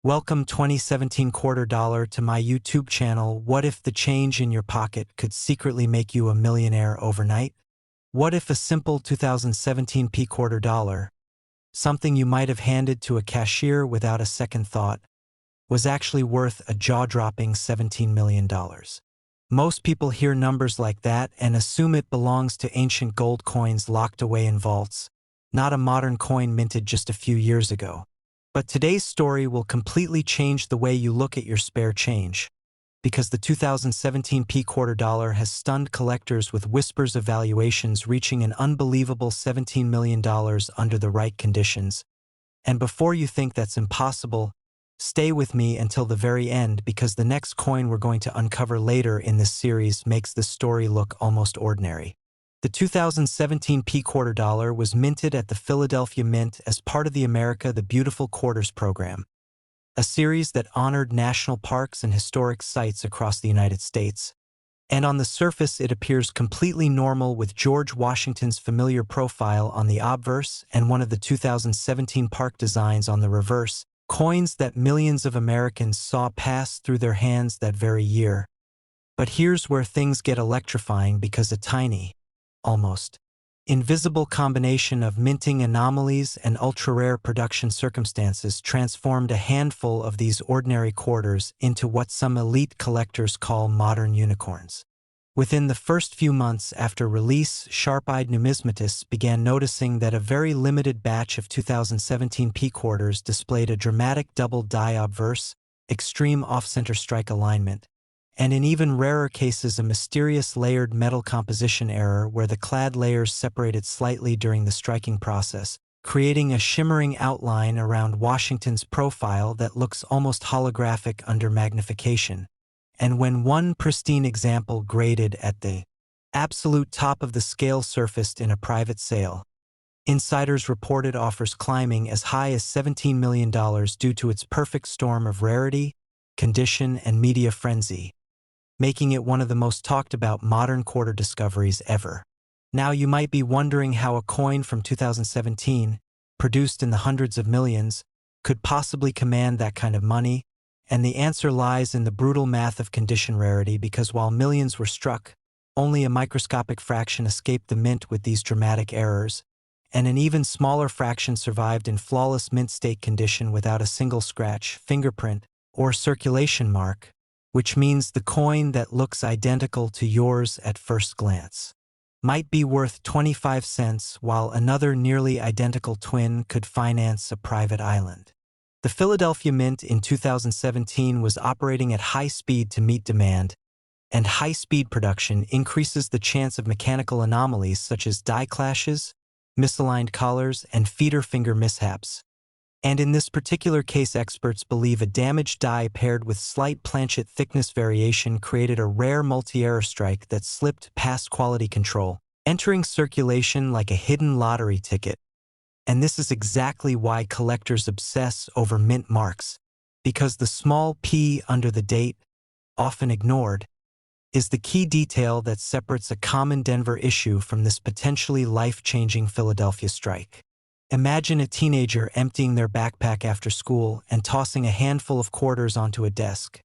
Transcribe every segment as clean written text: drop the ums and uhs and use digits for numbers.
Welcome 2017 quarter dollar to my YouTube channel. What if the change in your pocket could secretly make you a millionaire overnight? What if a simple 2017 quarter dollar, something you might have handed to a cashier without a second thought, was actually worth a jaw-dropping $17 million? Most people hear numbers like that and assume it belongs to ancient gold coins locked away in vaults, not a modern coin minted just a few years ago. But today's story will completely change the way you look at your spare change, because the 2017 quarter dollar has stunned collectors with whispers of valuations reaching an unbelievable $17 million under the right conditions. And before you think that's impossible, stay with me until the very end, because the next coin we're going to uncover later in this series makes the story look almost ordinary. The 2017 quarter dollar was minted at the Philadelphia Mint as part of the America the Beautiful Quarters program, a series that honored national parks and historic sites across the United States. And on the surface, it appears completely normal, with George Washington's familiar profile on the obverse and one of the 2017 park designs on the reverse, coins that millions of Americans saw pass through their hands that very year. But here's where things get electrifying, because a tiny, almost invisible combination of minting anomalies and ultra-rare production circumstances transformed a handful of these ordinary quarters into what some elite collectors call modern unicorns. Within the first few months after release, sharp-eyed numismatists began noticing that a very limited batch of 2017 quarters displayed a dramatic double die obverse, extreme off-center strike alignment, and in even rarer cases a mysterious layered metal composition error where the clad layers separated slightly during the striking process, creating a shimmering outline around Washington's profile that looks almost holographic under magnification. And when one pristine example graded at the absolute top of the scale surfaced in a private sale, insiders reported offers climbing as high as $17 million due to its perfect storm of rarity, condition, and media frenzy, making it one of the most talked about modern quarter discoveries ever. Now you might be wondering how a coin from 2017, produced in the hundreds of millions, could possibly command that kind of money, and the answer lies in the brutal math of condition rarity, because while millions were struck, only a microscopic fraction escaped the mint with these dramatic errors, and an even smaller fraction survived in flawless mint state condition without a single scratch, fingerprint, or circulation mark, which means the coin that looks identical to yours at first glance might be worth 25 cents, while another nearly identical twin could finance a private island. The Philadelphia Mint in 2017 was operating at high speed to meet demand, and high-speed production increases the chance of mechanical anomalies such as die clashes, misaligned collars, and feeder finger mishaps. And in this particular case, experts believe a damaged die paired with slight planchet thickness variation created a rare multi-error strike that slipped past quality control, entering circulation like a hidden lottery ticket. And this is exactly why collectors obsess over mint marks, because the small p under the date, often ignored, is the key detail that separates a common Denver issue from this potentially life-changing Philadelphia strike. Imagine a teenager emptying their backpack after school and tossing a handful of quarters onto a desk,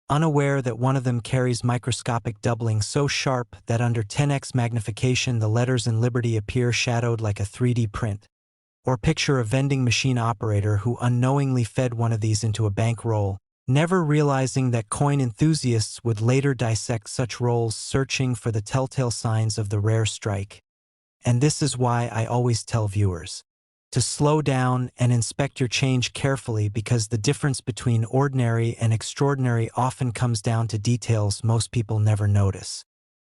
unaware that one of them carries microscopic doubling so sharp that under 10x magnification the letters in Liberty appear shadowed like a 3D print. Or picture a vending machine operator who unknowingly fed one of these into a bankroll, never realizing that coin enthusiasts would later dissect such rolls, searching for the telltale signs of the rare strike. And this is why I always tell viewers to slow down and inspect your change carefully, because the difference between ordinary and extraordinary often comes down to details most people never notice.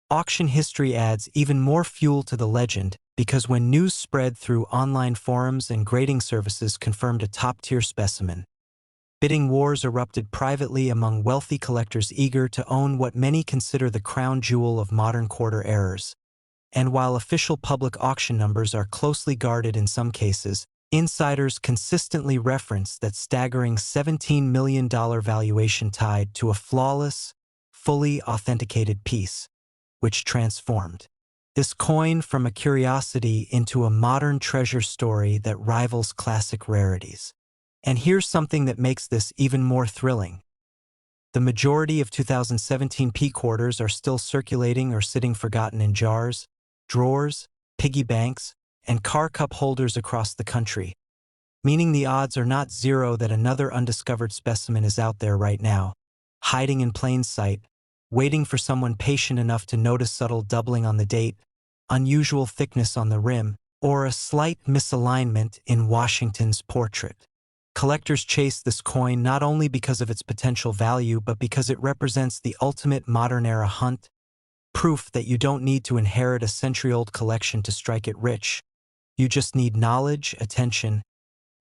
Auction history adds even more fuel to the legend, because when news spread through online forums and grading services confirmed a top-tier specimen, bidding wars erupted privately among wealthy collectors eager to own what many consider the crown jewel of modern quarter errors. And while official public auction numbers are closely guarded in some cases, insiders consistently reference that staggering $17 million valuation tied to a flawless, fully authenticated piece, which transformed this coin from a curiosity into a modern treasure story that rivals classic rarities. And here's something that makes this even more thrilling. The majority of 2017 P quarters are still circulating or sitting forgotten in jars, drawers, piggy banks, and car cup holders across the country, meaning the odds are not zero that another undiscovered specimen is out there right now, hiding in plain sight, waiting for someone patient enough to notice subtle doubling on the date, unusual thickness on the rim, or a slight misalignment in Washington's portrait. Collectors chase this coin not only because of its potential value but because it represents the ultimate modern-era hunt, proof that you don't need to inherit a century-old collection to strike it rich. You just need knowledge, attention,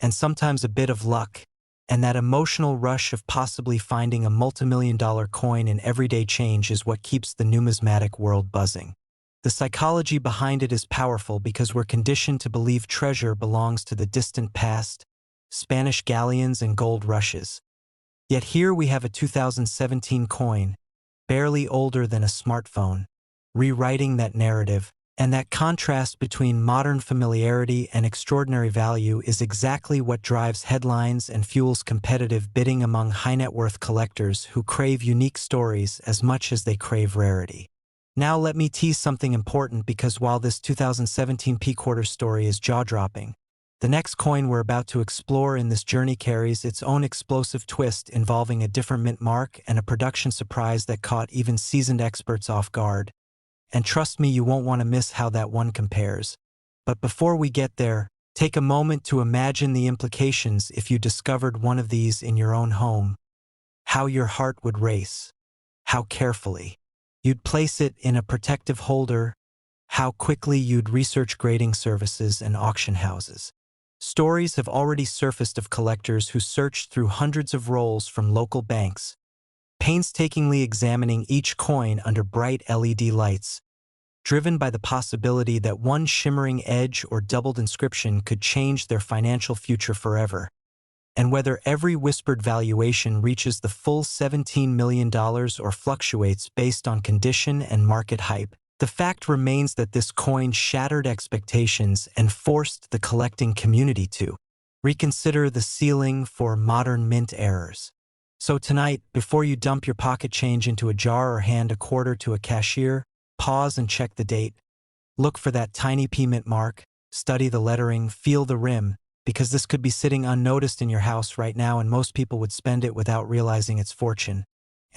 and sometimes a bit of luck, and that emotional rush of possibly finding a multimillion-dollar coin in everyday change is what keeps the numismatic world buzzing. The psychology behind it is powerful because we're conditioned to believe treasure belongs to the distant past, Spanish galleons and gold rushes. Yet here we have a 2017 coin, barely older than a smartphone, rewriting that narrative, and that contrast between modern familiarity and extraordinary value is exactly what drives headlines and fuels competitive bidding among high-net-worth collectors who crave unique stories as much as they crave rarity. Now let me tease something important because while this 2017 P quarter story is jaw-dropping, the next coin we're about to explore in this journey carries its own explosive twist involving a different mint mark and a production surprise that caught even seasoned experts off guard. And trust me, you won't want to miss how that one compares. But before we get there, take a moment to imagine the implications if you discovered one of these in your own home. How your heart would race. How carefully you'd place it in a protective holder. How quickly you'd research grading services and auction houses. Stories have already surfaced of collectors who searched through hundreds of rolls from local banks, painstakingly examining each coin under bright LED lights, driven by the possibility that one shimmering edge or doubled inscription could change their financial future forever. And whether every whispered valuation reaches the full $17 million or fluctuates based on condition and market hype, the fact remains that this coin shattered expectations and forced the collecting community to reconsider the ceiling for modern mint errors. So tonight, before you dump your pocket change into a jar or hand a quarter to a cashier, pause and check the date. Look for that tiny P mint mark, study the lettering, feel the rim, because this could be sitting unnoticed in your house right now and most people would spend it without realizing its fortune.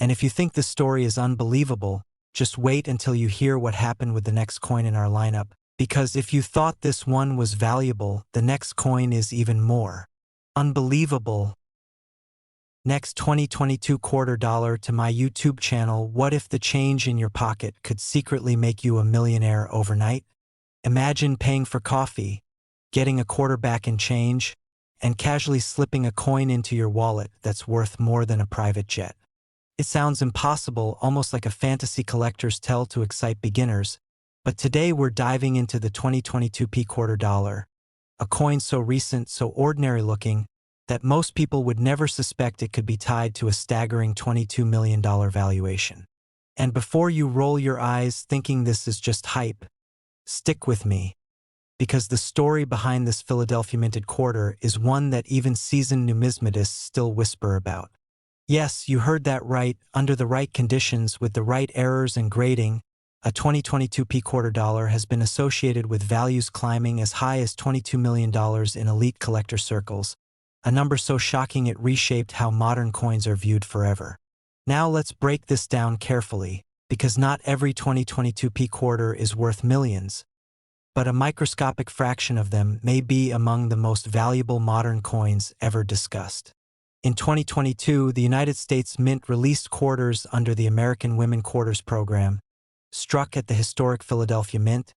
And if you think this story is unbelievable, just wait until you hear what happened with the next coin in our lineup, because if you thought this one was valuable, the next coin is even more unbelievable. Next 2022 quarter dollar to my YouTube channel. What if the change in your pocket could secretly make you a millionaire overnight? Imagine paying for coffee, getting a quarter back in change, and casually slipping a coin into your wallet that's worth more than a private jet. It sounds impossible, almost like a fantasy collector's tale to excite beginners, but today we're diving into the 2022 P quarter dollar, a coin so recent, so ordinary looking, that most people would never suspect it could be tied to a staggering $22 million valuation. And before you roll your eyes thinking this is just hype, stick with me, because the story behind this Philadelphia minted quarter is one that even seasoned numismatists still whisper about. Yes, you heard that right. Under the right conditions, with the right errors and grading, a 2022 P quarter dollar has been associated with values climbing as high as $22 million in elite collector circles, a number so shocking it reshaped how modern coins are viewed forever. Now let's break this down carefully, because not every 2022 P quarter is worth millions, but a microscopic fraction of them may be among the most valuable modern coins ever discussed. In 2022, the United States Mint released quarters under the American Women Quarters program, struck at the historic Philadelphia Mint,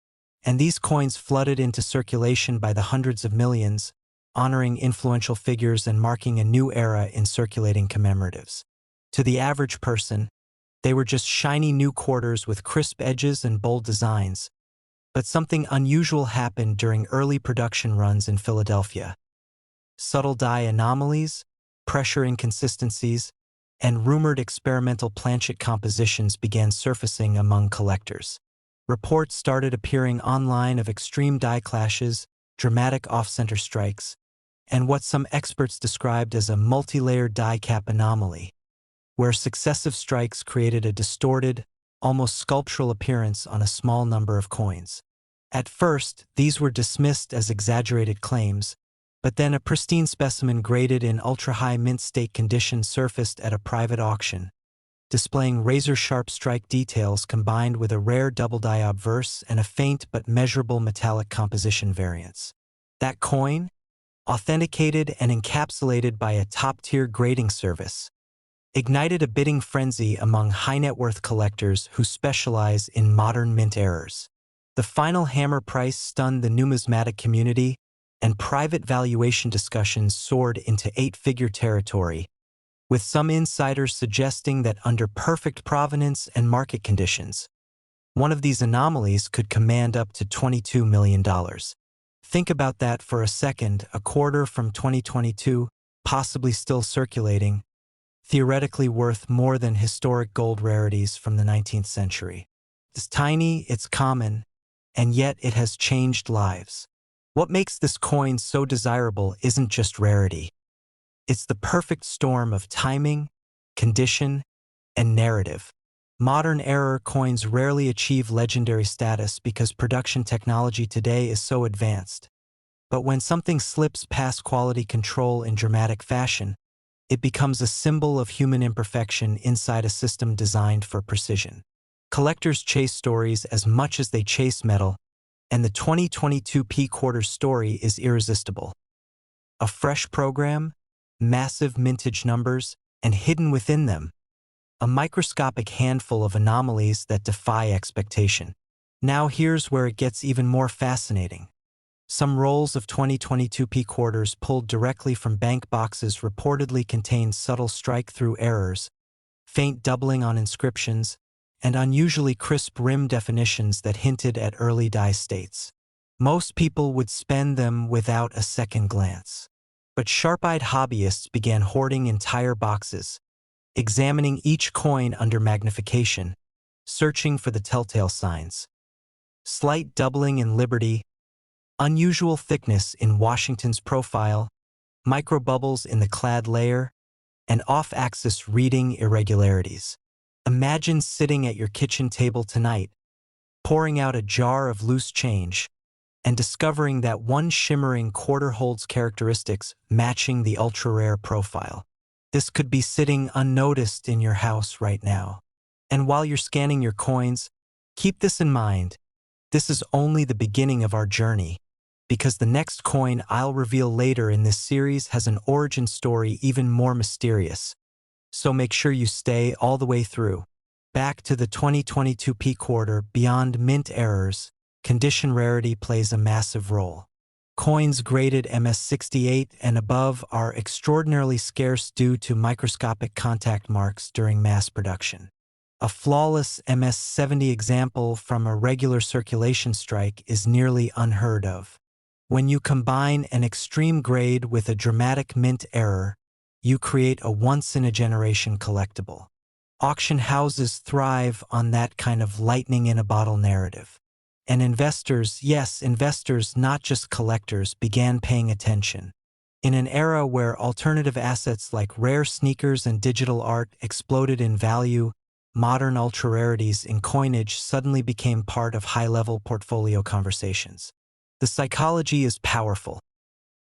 and these coins flooded into circulation by the hundreds of millions, honoring influential figures and marking a new era in circulating commemoratives. To the average person, they were just shiny new quarters with crisp edges and bold designs. But something unusual happened during early production runs in Philadelphia. Subtle die anomalies, pressure inconsistencies, and rumored experimental planchet compositions began surfacing among collectors. Reports started appearing online of extreme die clashes, dramatic off-center strikes, and what some experts described as a multi-layered die-cap anomaly, where successive strikes created a distorted, almost sculptural appearance on a small number of coins. At first, these were dismissed as exaggerated claims, but then a pristine specimen graded in ultra-high mint state condition surfaced at a private auction, displaying razor-sharp strike details combined with a rare double-die obverse and a faint but measurable metallic composition variance. That coin, authenticated and encapsulated by a top-tier grading service, ignited a bidding frenzy among high-net-worth collectors who specialize in modern mint errors. The final hammer price stunned the numismatic community, and private valuation discussions soared into eight-figure territory, with some insiders suggesting that under perfect provenance and market conditions, one of these anomalies could command up to $22 million. Think about that for a second: a quarter from 2022, possibly still circulating, theoretically worth more than historic gold rarities from the 19th century. It's tiny, it's common, and yet it has changed lives. What makes this coin so desirable isn't just rarity. It's the perfect storm of timing, condition, and narrative. Modern error coins rarely achieve legendary status because production technology today is so advanced. But when something slips past quality control in dramatic fashion, it becomes a symbol of human imperfection inside a system designed for precision. Collectors chase stories as much as they chase metal, and the 2022 P-Quarter story is irresistible. A fresh program, massive mintage numbers, and hidden within them, a microscopic handful of anomalies that defy expectation. Now here's where it gets even more fascinating. Some rolls of 2022 P-Quarters pulled directly from bank boxes reportedly contain subtle strike-through errors, faint doubling on inscriptions, and unusually crisp rim definitions that hinted at early die states. Most people would spend them without a second glance. But sharp-eyed hobbyists began hoarding entire boxes, examining each coin under magnification, searching for the telltale signs. Slight doubling in Liberty, unusual thickness in Washington's profile, microbubbles in the clad layer, and off-axis reading irregularities. Imagine sitting at your kitchen table tonight, pouring out a jar of loose change, and discovering that one shimmering quarter holds characteristics matching the ultra-rare profile. This could be sitting unnoticed in your house right now. And while you're scanning your coins, keep this in mind: this is only the beginning of our journey, because the next coin I'll reveal later in this series has an origin story even more mysterious. So make sure you stay all the way through. Back to the 2022 P-Quarter, beyond mint errors, condition rarity plays a massive role. Coins graded MS-68 and above are extraordinarily scarce due to microscopic contact marks during mass production. A flawless MS-70 example from a regular circulation strike is nearly unheard of. When you combine an extreme grade with a dramatic mint error, you create a once-in-a-generation collectible. Auction houses thrive on that kind of lightning-in-a-bottle narrative. And investors, yes, investors, not just collectors, began paying attention. In an era where alternative assets like rare sneakers and digital art exploded in value, modern ultra-rarities in coinage suddenly became part of high-level portfolio conversations. The psychology is powerful.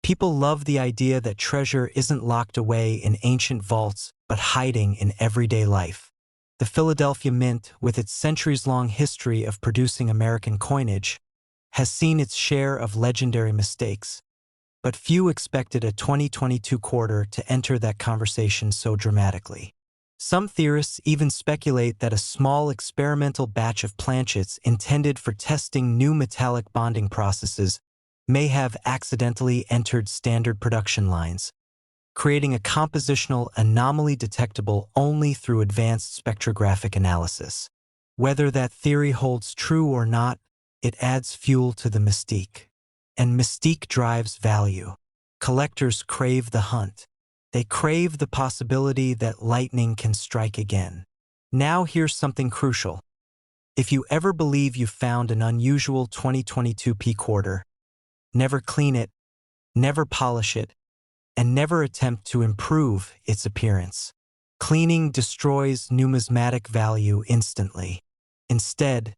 People love the idea that treasure isn't locked away in ancient vaults, but hiding in everyday life. The Philadelphia Mint, with its centuries-long history of producing American coinage, has seen its share of legendary mistakes, but few expected a 2022 quarter to enter that conversation so dramatically. Some theorists even speculate that a small experimental batch of planchets intended for testing new metallic bonding processes may have accidentally entered standard production lines, creating a compositional anomaly detectable only through advanced spectrographic analysis. Whether that theory holds true or not, it adds fuel to the mystique. And mystique drives value. Collectors crave the hunt. They crave the possibility that lightning can strike again. Now here's something crucial. If you ever believe you found an unusual 2022 P-Quarter, never clean it, never polish it, and never attempt to improve its appearance. Cleaning destroys numismatic value instantly. Instead,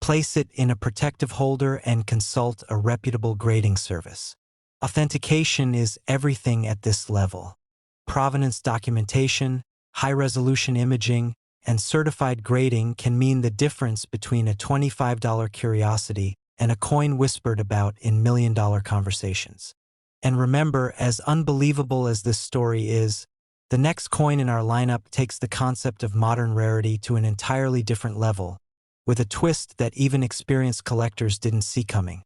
place it in a protective holder and consult a reputable grading service. Authentication is everything at this level. Provenance documentation, high-resolution imaging, and certified grading can mean the difference between a $25 curiosity and a coin whispered about in million-dollar conversations. And remember, as unbelievable as this story is, the next coin in our lineup takes the concept of modern rarity to an entirely different level, with a twist that even experienced collectors didn't see coming.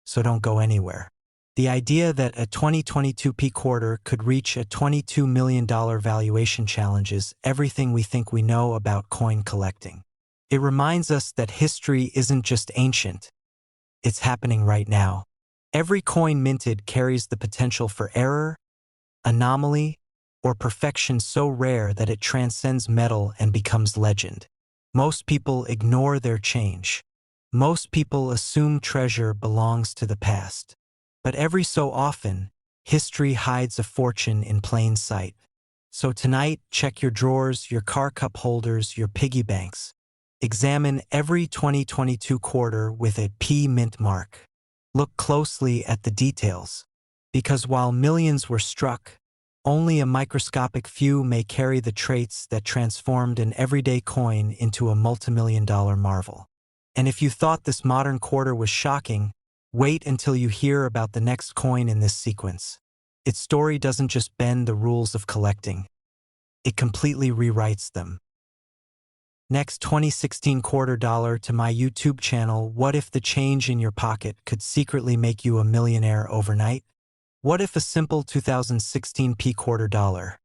So don't go anywhere. The idea that a 2022 P quarter could reach a $22 million valuation challenges everything we think we know about coin collecting. It reminds us that history isn't just ancient, it's happening right now. Every coin minted carries the potential for error, anomaly, or perfection so rare that it transcends metal and becomes legend. Most people ignore their change. Most people assume treasure belongs to the past. But every so often, history hides a fortune in plain sight. So tonight, check your drawers, your car cup holders, your piggy banks. Examine every 2022 quarter with a P mint mark. Look closely at the details. Because while millions were struck, only a microscopic few may carry the traits that transformed an everyday coin into a multimillion-dollar marvel. And if you thought this modern quarter was shocking, wait until you hear about the next coin in this sequence. Its story doesn't just bend the rules of collecting, it completely rewrites them. Next, 2016 quarter dollar to my YouTube channel. What if the change in your pocket could secretly make you a millionaire overnight? What if a simple 2016 P quarter dollar,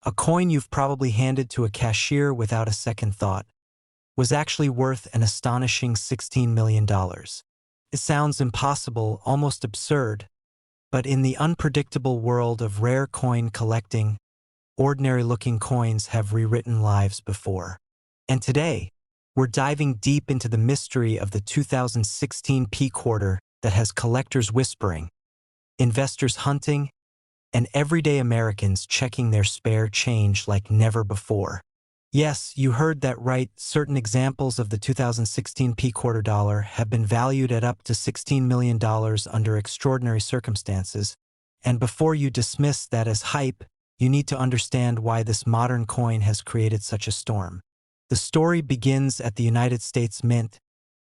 a coin you've probably handed to a cashier without a second thought, was actually worth an astonishing $16 million? It sounds impossible, almost absurd, but in the unpredictable world of rare coin collecting, ordinary-looking coins have rewritten lives before. And today, we're diving deep into the mystery of the 2016 P quarter that has collectors whispering, investors hunting, and everyday Americans checking their spare change like never before. Yes, you heard that right. Certain examples of the 2016 P quarter dollar have been valued at up to $16 million under extraordinary circumstances. And before you dismiss that as hype, you need to understand why this modern coin has created such a storm. The story begins at the United States Mint,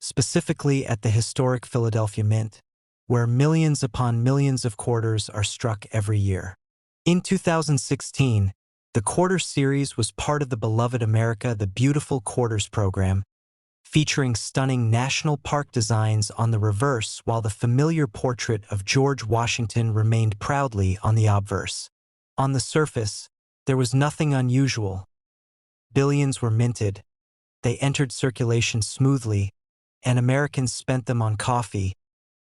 specifically at the historic Philadelphia Mint, where millions upon millions of quarters are struck every year. In 2016, the Quarter Series was part of the beloved America the Beautiful Quarters program, featuring stunning national park designs on the reverse while the familiar portrait of George Washington remained proudly on the obverse. On the surface, there was nothing unusual. Billions were minted, they entered circulation smoothly, and Americans spent them on coffee,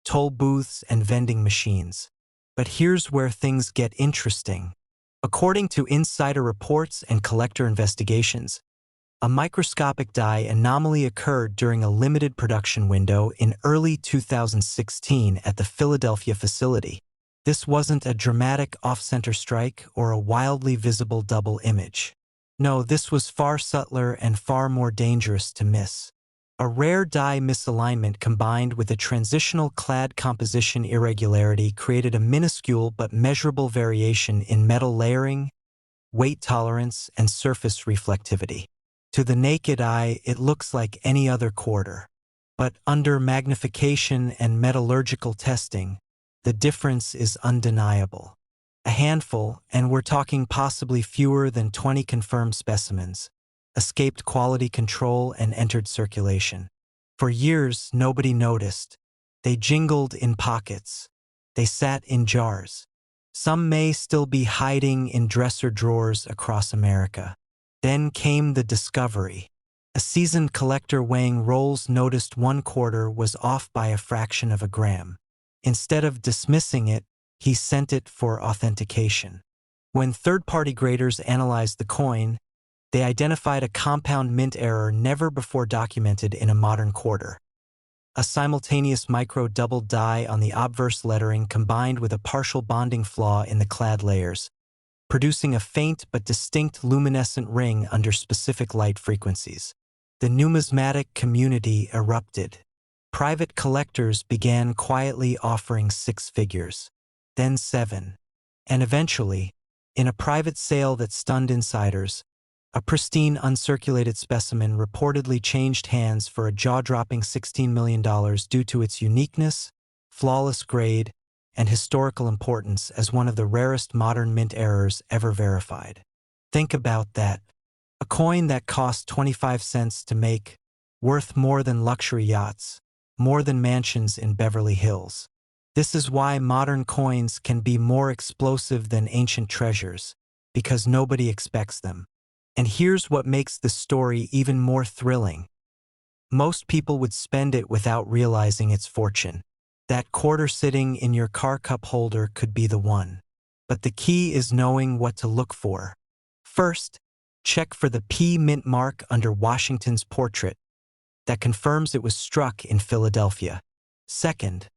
toll booths, and vending machines. But here's where things get interesting. According to insider reports and collector investigations, a microscopic die anomaly occurred during a limited production window in early 2016 at the Philadelphia facility. This wasn't a dramatic off-center strike or a wildly visible double image. No, this was far subtler and far more dangerous to miss. A rare die misalignment combined with a transitional clad composition irregularity created a minuscule but measurable variation in metal layering, weight tolerance, and surface reflectivity. To the naked eye, it looks like any other quarter. But under magnification and metallurgical testing, the difference is undeniable. A handful, and we're talking possibly fewer than 20 confirmed specimens, escaped quality control and entered circulation. For years, nobody noticed. They jingled in pockets. They sat in jars. Some may still be hiding in dresser drawers across America. Then came the discovery. A seasoned collector weighing rolls noticed one quarter was off by a fraction of a gram. Instead of dismissing it, he sent it for authentication. When third-party graders analyzed the coin, they identified a compound mint error never before documented in a modern quarter. A simultaneous micro-double dye on the obverse lettering combined with a partial bonding flaw in the clad layers, producing a faint but distinct luminescent ring under specific light frequencies. The numismatic community erupted. Private collectors began quietly offering 6 figures, then 7, and eventually, in a private sale that stunned insiders, a pristine uncirculated specimen reportedly changed hands for a jaw-dropping $16 million due to its uniqueness, flawless grade, and historical importance as one of the rarest modern mint errors ever verified. Think about that. A coin that cost 25 cents to make, worth more than luxury yachts, more than mansions in Beverly Hills. This is why modern coins can be more explosive than ancient treasures, because nobody expects them. And here's what makes the story even more thrilling. Most people would spend it without realizing its fortune. That quarter sitting in your car cup holder could be the one. But the key is knowing what to look for. First, check for the P mint mark under Washington's portrait that confirms it was struck in Philadelphia. Second,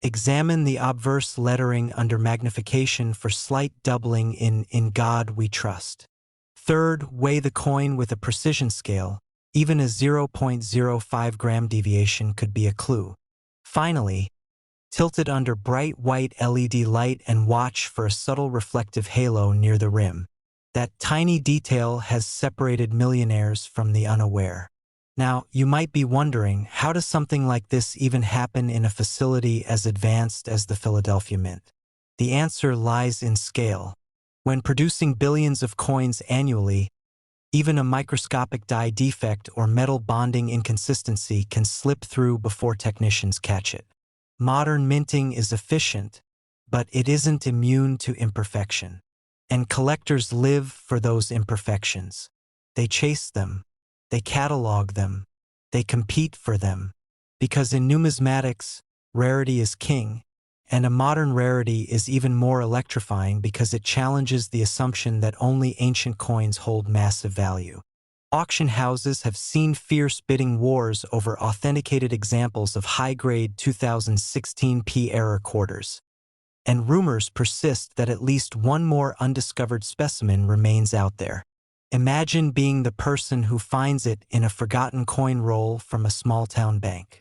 examine the obverse lettering under magnification for slight doubling in God We Trust. Third, weigh the coin with a precision scale. Even a 0.05 gram deviation could be a clue. Finally, tilt it under bright white LED light and watch for a subtle reflective halo near the rim. That tiny detail has separated millionaires from the unaware. Now, you might be wondering, how does something like this even happen in a facility as advanced as the Philadelphia Mint? The answer lies in scale. When producing billions of coins annually, even a microscopic dye defect or metal bonding inconsistency can slip through before technicians catch it. Modern minting is efficient, but it isn't immune to imperfection. And collectors live for those imperfections. They chase them. They catalog them. They compete for them. Because in numismatics, rarity is king, and a modern rarity is even more electrifying because it challenges the assumption that only ancient coins hold massive value. Auction houses have seen fierce bidding wars over authenticated examples of high-grade 2016 P-era quarters. And rumors persist that at least one more undiscovered specimen remains out there. Imagine being the person who finds it in a forgotten coin roll from a small-town bank.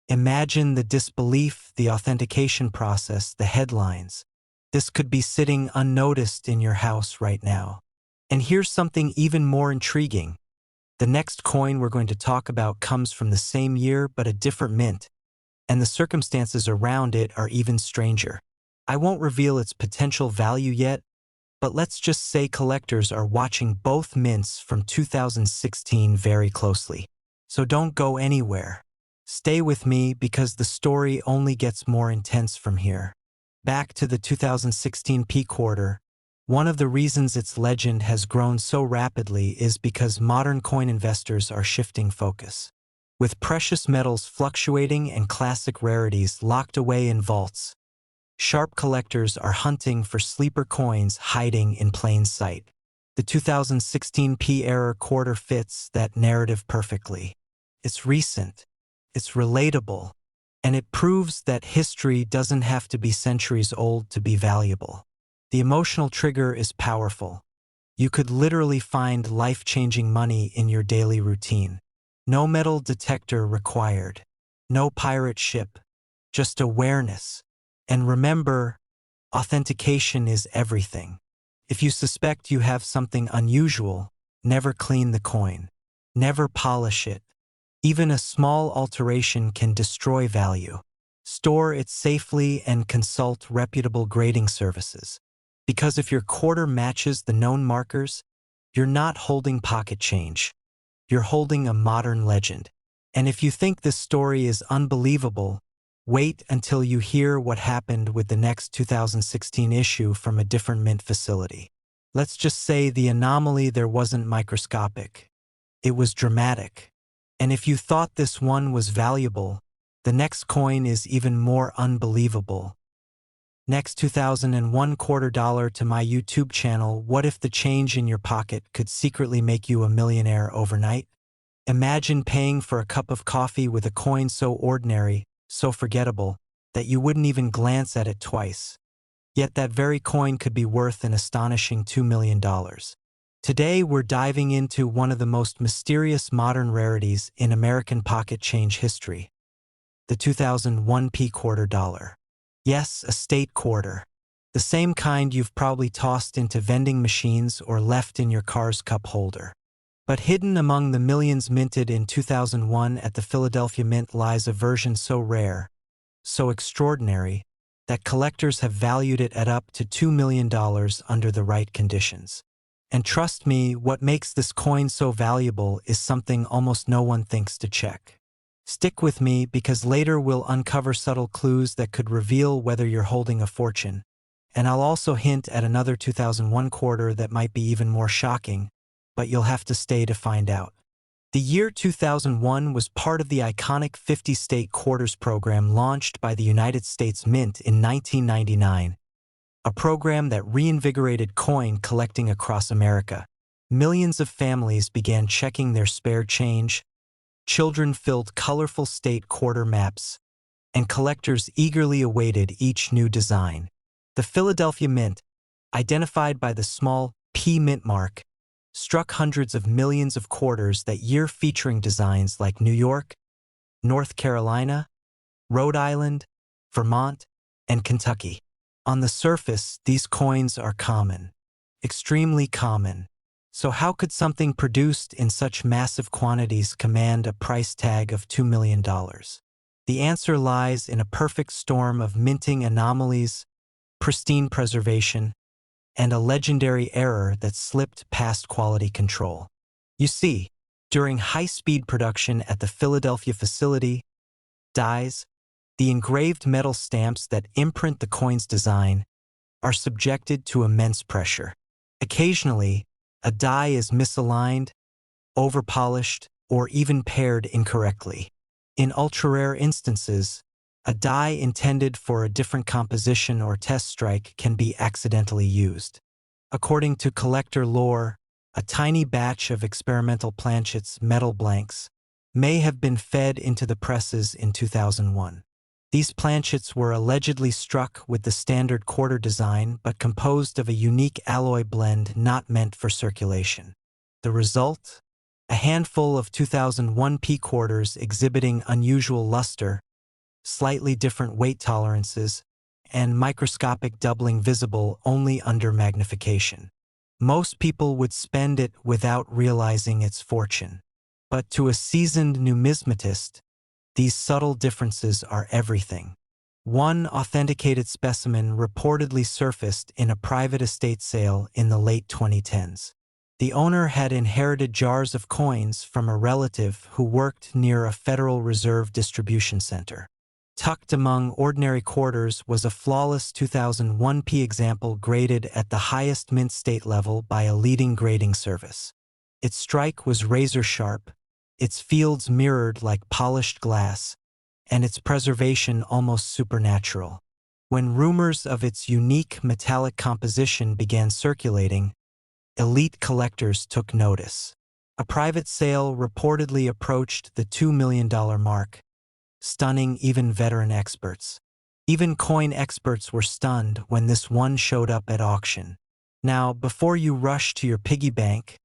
Imagine the disbelief, the authentication process, the headlines. This could be sitting unnoticed in your house right now. And here's something even more intriguing. The next coin we're going to talk about comes from the same year but a different mint, and the circumstances around it are even stranger. I won't reveal its potential value yet, but let's just say collectors are watching both mints from 2016 very closely. So don't go anywhere. Stay with me because the story only gets more intense from here. Back to the 2016 P quarter, one of the reasons its legend has grown so rapidly is because modern coin investors are shifting focus. With precious metals fluctuating and classic rarities locked away in vaults, sharp collectors are hunting for sleeper coins hiding in plain sight. The 2016 P-era quarter fits that narrative perfectly. It's recent, it's relatable, and it proves that history doesn't have to be centuries old to be valuable. The emotional trigger is powerful. You could literally find life-changing money in your daily routine. No metal detector required. No pirate ship. Just awareness. And remember, authentication is everything. If you suspect you have something unusual, never clean the coin. Never polish it. Even a small alteration can destroy value. Store it safely and consult reputable grading services. Because if your quarter matches the known markers, you're not holding pocket change. You're holding a modern legend. And if you think this story is unbelievable, wait until you hear what happened with the next 2016 issue from a different mint facility. Let's just say the anomaly there wasn't microscopic. It was dramatic. And if you thought this one was valuable, the next coin is even more unbelievable. Next 2001 quarter dollar to my YouTube channel. What if the change in your pocket could secretly make you a millionaire overnight? Imagine paying for a cup of coffee with a coin so ordinary, so forgettable, that you wouldn't even glance at it twice. Yet that very coin could be worth an astonishing $2 million. Today, we're diving into one of the most mysterious modern rarities in American pocket change history, the 2001 quarter dollar. Yes, a state quarter. The same kind you've probably tossed into vending machines or left in your car's cup holder. But hidden among the millions minted in 2001 at the Philadelphia Mint lies a version so rare, so extraordinary, that collectors have valued it at up to $2 million under the right conditions. And trust me, what makes this coin so valuable is something almost no one thinks to check. Stick with me because later we'll uncover subtle clues that could reveal whether you're holding a fortune. And I'll also hint at another 2001 quarter that might be even more shocking, but you'll have to stay to find out. The year 2001 was part of the iconic 50-state quarters program launched by the United States Mint in 1999, a program that reinvigorated coin collecting across America. Millions of families began checking their spare change, children filled colorful state quarter maps, and collectors eagerly awaited each new design. The Philadelphia Mint, identified by the small P mint mark, struck hundreds of millions of quarters that year featuring designs like New York, North Carolina, Rhode Island, Vermont, and Kentucky. On the surface, these coins are common, extremely common. So how could something produced in such massive quantities command a price tag of $2 million? The answer lies in a perfect storm of minting anomalies, pristine preservation, and a legendary error that slipped past quality control. You see, during high-speed production at the Philadelphia facility, dies, the engraved metal stamps that imprint the coin's design, are subjected to immense pressure. Occasionally, a die is misaligned, overpolished, or even paired incorrectly. In ultra-rare instances, a die intended for a different composition or test strike can be accidentally used. According to collector lore, a tiny batch of experimental planchets metal blanks may have been fed into the presses in 2001. These planchets were allegedly struck with the standard quarter design but composed of a unique alloy blend not meant for circulation. The result? A handful of 2001 quarters exhibiting unusual luster, slightly different weight tolerances, and microscopic doubling visible only under magnification. Most people would spend it without realizing its fortune. But to a seasoned numismatist, these subtle differences are everything. One authenticated specimen reportedly surfaced in a private estate sale in the late 2010s. The owner had inherited jars of coins from a relative who worked near a Federal Reserve distribution center. Tucked among ordinary quarters was a flawless 2001 example graded at the highest mint state level by a leading grading service. Its strike was razor-sharp, its fields mirrored like polished glass, and its preservation almost supernatural. When rumors of its unique metallic composition began circulating, elite collectors took notice. A private sale reportedly approached the $2 million mark, stunning even veteran experts. Even coin experts were stunned when this one showed up at auction. Now, before you rush to your piggy bank,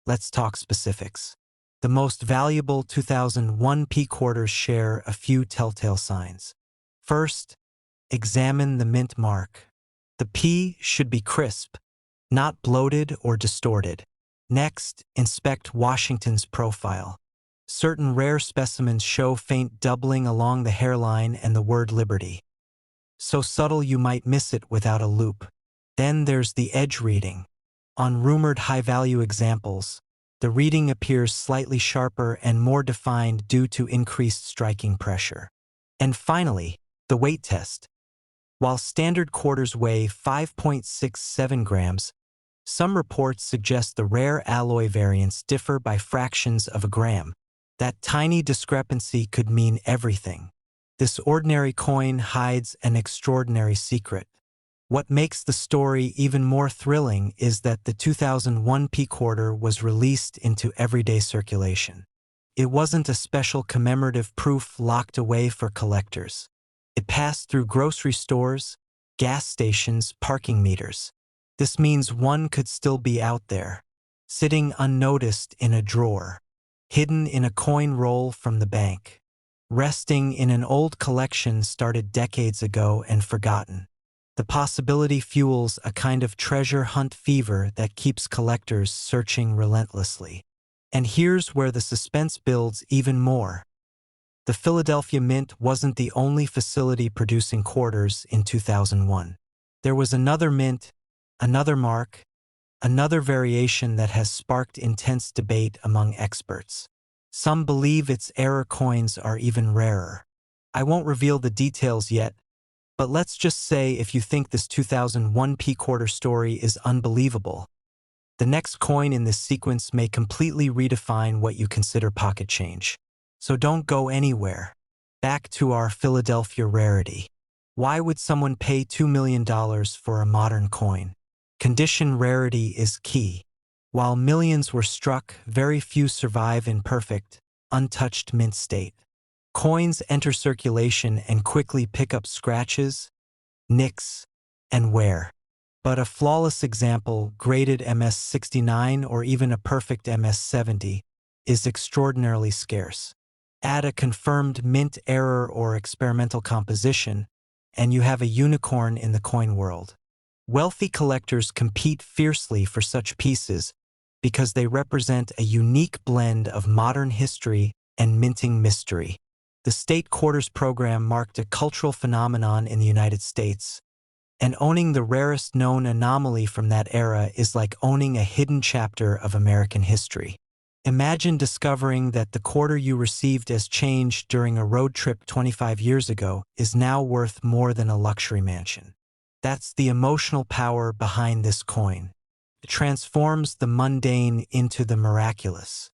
let's talk specifics. The most valuable 2001 quarters share a few telltale signs. First, examine the mint mark. The P should be crisp, not bloated or distorted. Next, inspect Washington's profile. Certain rare specimens show faint doubling along the hairline and the word Liberty. So subtle you might miss it without a loop. Then there's the edge reading. On rumored high-value examples, the reading appears slightly sharper and more defined due to increased striking pressure. And finally, the weight test. While standard quarters weigh 5.67 grams, some reports suggest the rare alloy variants differ by fractions of a gram. That tiny discrepancy could mean everything. This ordinary coin hides an extraordinary secret. What makes the story even more thrilling is that the 2001 quarter was released into everyday circulation. It wasn't a special commemorative proof locked away for collectors. It passed through grocery stores, gas stations, parking meters. This means one could still be out there, sitting unnoticed in a drawer, hidden in a coin roll from the bank, resting in an old collection started decades ago and forgotten. The possibility fuels a kind of treasure hunt fever that keeps collectors searching relentlessly. And here's where the suspense builds even more. The Philadelphia Mint wasn't the only facility producing quarters in 2001. There was another mint, another mark, another variation that has sparked intense debate among experts. Some believe its error coins are even rarer. I won't reveal the details yet, but let's just say if you think this 2001 P-quarter story is unbelievable, the next coin in this sequence may completely redefine what you consider pocket change. So don't go anywhere. Back to our Philadelphia rarity. Why would someone pay $2 million for a modern coin? Condition rarity is key. While millions were struck, very few survive in perfect, untouched mint state. Coins enter circulation and quickly pick up scratches, nicks, and wear. But a flawless example, graded MS-69 or even a perfect MS-70, is extraordinarily scarce. Add a confirmed mint error or experimental composition, and you have a unicorn in the coin world. Wealthy collectors compete fiercely for such pieces because they represent a unique blend of modern history and minting mystery. The State Quarters program marked a cultural phenomenon in the United States, and owning the rarest known anomaly from that era is like owning a hidden chapter of American history. Imagine discovering that the quarter you received as change during a road trip 25 years ago is now worth more than a luxury mansion. That's the emotional power behind this coin. It transforms the mundane into the miraculous.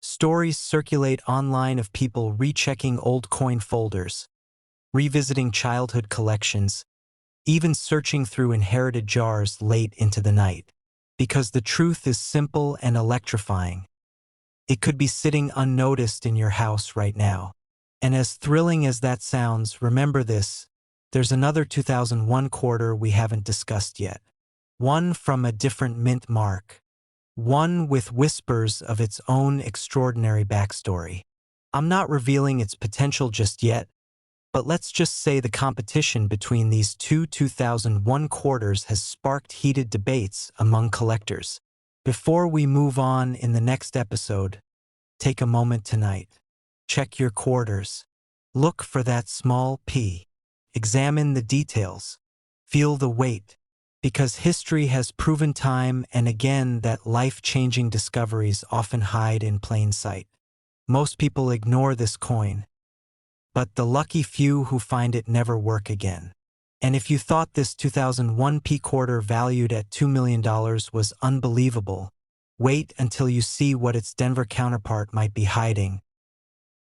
Stories circulate online of people rechecking old coin folders, revisiting childhood collections, even searching through inherited jars late into the night. Because the truth is simple and electrifying. It could be sitting unnoticed in your house right now. And as thrilling as that sounds, remember this, there's another 2001 quarter we haven't discussed yet. One from a different mint mark. One with whispers of its own extraordinary backstory. I'm not revealing its potential just yet, but let's just say the competition between these two 2001 quarters has sparked heated debates among collectors. Before we move on in the next episode, take a moment tonight. Check your quarters. Look for that small P. Examine the details. Feel the weight. Because history has proven time and again that life-changing discoveries often hide in plain sight. Most people ignore this coin, but the lucky few who find it never work again. And if you thought this 2001 P quarter valued at $2 million was unbelievable, wait until you see what its Denver counterpart might be hiding